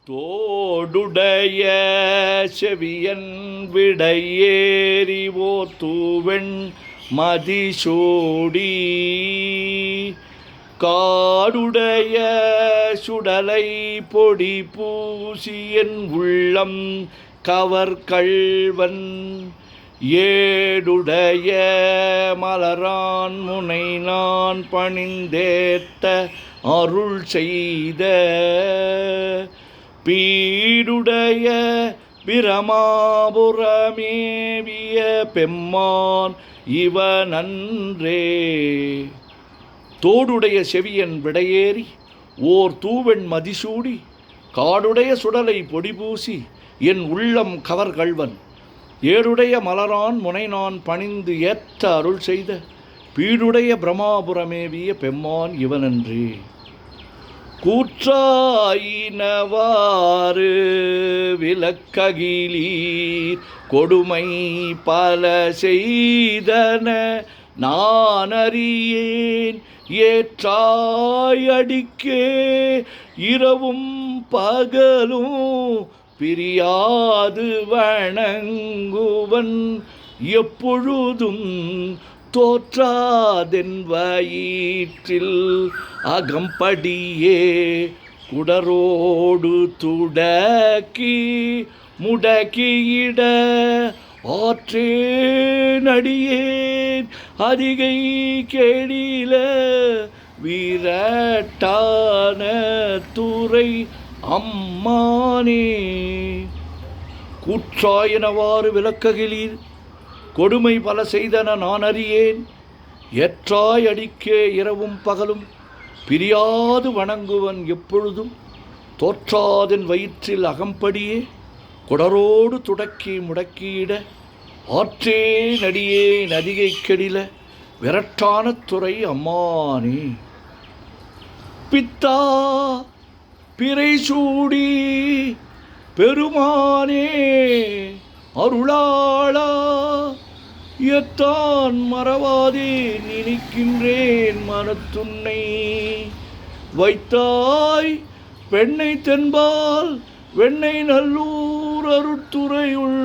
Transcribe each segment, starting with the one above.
தோடுடைய செவியன் விடையேறிவோ தூவெண் மதிசூடி காடுடைய சுடலை பொடி பூசியன் உள்ளம் கவர்கள்வன் ஏடுடைய மலரான் முனை நான் பணிந்தேத்த அருள் செய்த பீடுடைய பிரமாபுரமேவிய பெம்மான் இவனன்றே. தோடுடைய செவியன் விடையேறி ஓர் தூவெண் மதிசூடி காடுடைய சுடலை பொடிபூசி என் உள்ளம் கவர்கள்வன் ஏடுடைய மலரான் முனை நான் பணிந்து ஏற்ற அருள் செய்த பீடுடைய பிரமாபுரமேவிய பெம்மான் இவனன்றே. கூற்றாயினவாறு விலக்ககிலீர் கொடுமை பல செய்தன நான் அறியேன் ஏற்றாயடிக்கே இரவும் பகலும் பிரியாது வணங்குவன் எப்பொழுதும் தோற்றாதென் வயிற்றில் அகம்படியே குடரோடு துடக்கி முடக்கியிட ஆற்றேனடியேன் அதிகை கேடில வீரட்டான துறை அம்மானே. கூற்றாயினவாறு விளக்ககிலீர் கொடுமை பல செய்தன நான் அறியேன் ஏற்றாய் அடிக்கே இரவும் பகலும் பிரியாது வணங்குவன் எப்பொழுதும் தோற்றாதென் வயிற்றில் அகம்படியே குடரோடு துடக்கி முடக்கியிட ஆற்றேன் அடியேன் அதிகை கெடில விரட்டான துறை அம்மானே. பித்தா பிறை சூடி பெருமானே அருளாளா எத்தான் மறவாதே நினைக்கின்றேன் மனத்துன்னை வைத்தாய் பெண்ணை தென்பால் வெண்ணை நல்லூர் அருட்துறையுள்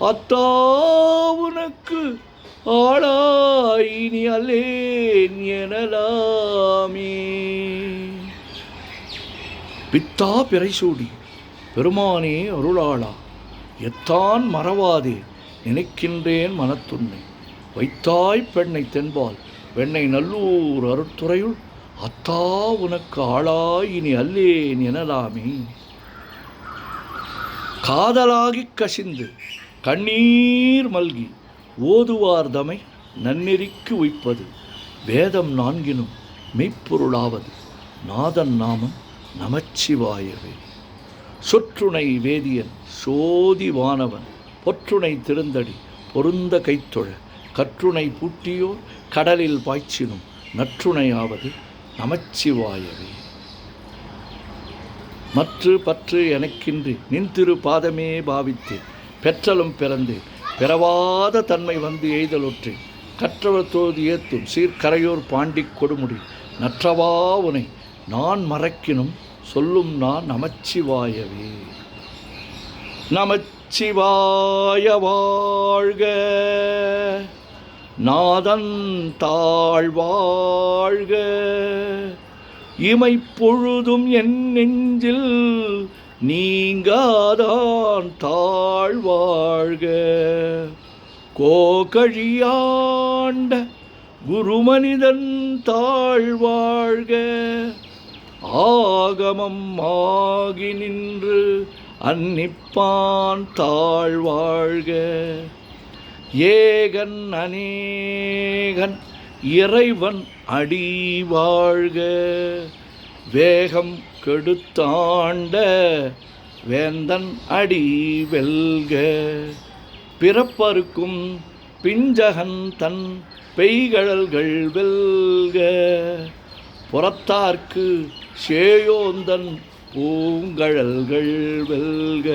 அத்தாவுனக்கு ஆளாய் நீ அல்லேன் எனலாமே. பித்தா பிறைசூடி பெருமானே அருளாளா எத்தான் மறவாதே நினைக்கின்றேன் மனத்துன்னை வைத்தாய் பெண்ணை தென்பால் வெண்ணை நல்லூர் அருட்துறையுள் அத்தா உனக்கு ஆளாய் இனி அல்லேன் எனலாமே. காதலாகிக் கசிந்து கண்ணீர் மல்கி ஓதுவார் தமை நன்னெறிக்கு உய்ப்பது வேதம் நான்கினும் மெய்ப்பொருளாவது நாதன் நாமம் நமச்சிவாயவே. சொற்றுணை வேதியன் சோதி வானவன் பொற்றுணை திருந்தடி பொருந்த கைத்தொழ கற்றுணை பூட்டியோர் கடலில் பாய்ச்சினும் நற்றுணையாவது நமச்சிவாயவே. மற்று பற்று எனக்கின்றி நின் திரு பாதமே பாவித்தேன் பெற்றலும் பிறந்தேன் பிறவாத தன்மை வந்து எய்தலொற்றேன் கற்றவர் தோது ஏத்தும் சீர்கரையோர் பாண்டிக் கொடுமுடி நற்றவா உனை நான் மறக்கினும் சொல்லும் நான் நமச்சிவாயவே. நமச்சிவாய வாழ்க நாதன் தாழ்வாழ்க இமைப்பொழுதும் என் நெஞ்சில் நீங்காதான் தாழ்வாழ்க கோகழியாண்ட குருமனிதன் தாழ்வாழ்க ஆகமம் ஆகி நின்று அன்னிப்பான் தாழ்வாழ்க ஏகன் அநேகன் இறைவன் அடி வாழ்க வேகம் கெடுத்தாண்ட வேந்தன் அடி வெல்க பிறப்பருக்கும் பிஞ்சகன் தன் பெய்கழல்கள் வெல்க புறத்தார்க்கு சேயோந்தன் பூங்கழல்கள் வெல்க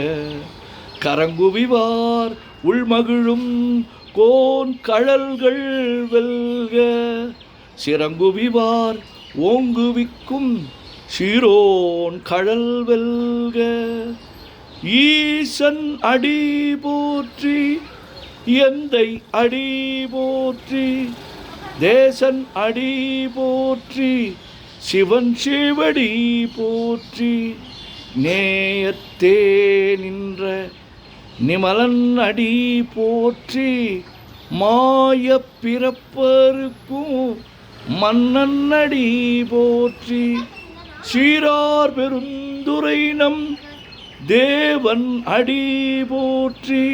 கரங்குவிவார் உள்மகிழும் கோன் கழல்கள் வெல்க சிறங்குவிவார் ஓங்குவிக்கும் சீரோன் கழல் வெல்க. ஈசன் அடி போற்றி, எந்தை அடி போற்றி, தேசன் அடி போற்றி, சிவன் சிவடி போற்றி. நேயத்தே நின்ற நிமலன் அடி போற்றி, மாயப் பிறப்பருக்கும் மன்னன் அடி போற்றி. சீரார் பெருந்துரை நம் தேவன் அடி போற்றி,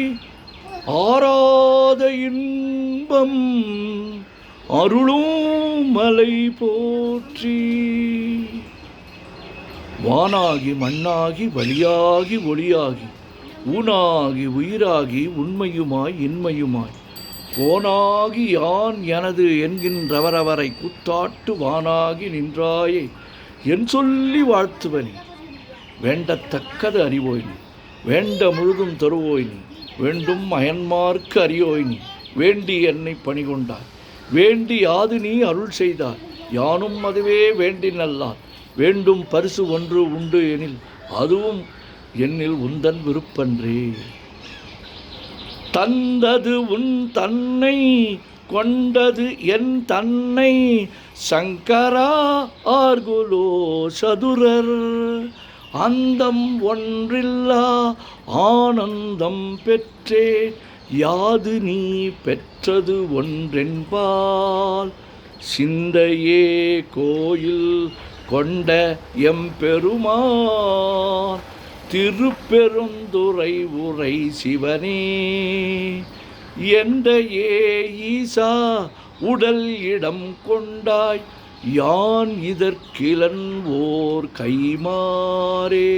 ஆராத இன்பம் அருளும் மலை போற்றி. வானாகி மண்ணாகி வழியாகி ஒளியாகி ஊனாகி உயிராகி உண்மையுமாய் இன்மையுமாய் போனாகி யான் எனது என்கின்றவரவரை கூத்தாட்டு வானாகி நின்றாயே என் சொல்லி வாழ்த்துவனி. வேண்டத்தக்கது அறிவோய்னி, வேண்ட முழுதும் தருவோய்னி, வேண்டும் அயன்மார்க்கு அறியோய்னி. வேண்டி என்னை பணிகொண்டார், வேண்டி யாது நீ அருள் செய்தார், யானும் அதுவே வேண்டி நல்லார். வேண்டும் பரிசு ஒன்று உண்டு எனில் அதுவும் என்னில் உந்தன் விருப்பன்றே. தந்தது உன் தன்னை, கொண்டது என் தன்னை, சங்கரா ஆர்குலோ சதுரர். அந்தம் ஒன்றில்லா ஆனந்தம் பெற்றே, யாது நீ பெற்றது ஒன்றென்பால். சிந்தையே கோயில் கொண்ட எம்பெருமான், திருப்பெருந்துறை உரை சிவனே. எந்தையே ஈசா உடல் இடம் கொண்டாய், யான் இதற்கிலன் ஓர் கைமாறே.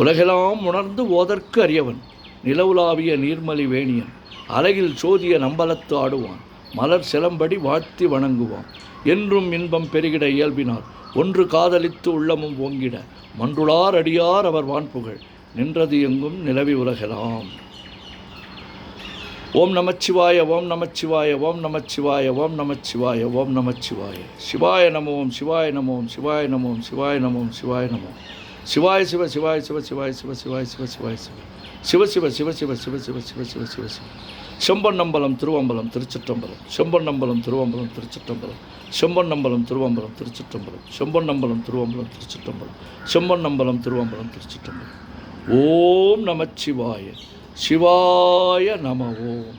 உலகெல்லாம் உணர்ந்து ஓதற்கு அறியவன், நிலவுலாவிய நீர்மலி வேணியன், அலகில் சோதிய நம்பலத்து ஆடுவான், மலர் சிலம்படி வாழ்த்தி வணங்குவான். என்றும் இன்பம் பெருகிட இயல்பினார், ஒன்று காதலித்து உள்ளமும் ஓங்கிட, மன்றுளார் அடியார் அவர் வான்புகழ், நின்றது எங்கும் நிலவி உலகெல்லாம். ஓம் நமச்சிவாய ஓம் நமச்சிவாய ஓம் நமச்சிவாய ஓம் நமச்சிவாய ஓம் நமச்சிவாய. சிவாய நமோம் சிவாய நமோம் சிவாய நமோம் சிவாய நமோம் சிவாய நமோம். சிவாய சிவ சிவாய சிவ சிவாய சிவ சிவாய சிவ சிவாய சிவ சிவ சிவ சிவ சிவ சிவ சிவ சிவ சிவ சிவ சிவ. செம்பொன்னம்பலம் திருவம்பலம் திருச்சிற்றம்பலம், செம்பொன்னம்பலம் திருவம்பலம் திருச்சிற்றம்பலம், செம்பொன்னம்பலம் திருவம்பலம் திருச்சிற்றம்பலம், செம்பொன்னம்பலம் திருவம்பலம் திருச்சிற்றம்பலம், செம்பொன்னம்பலம் திருவம்பலம் திருச்சிற்றம்பலம். ஓம் நமச்சிவாய சிவாய நம ஓம்.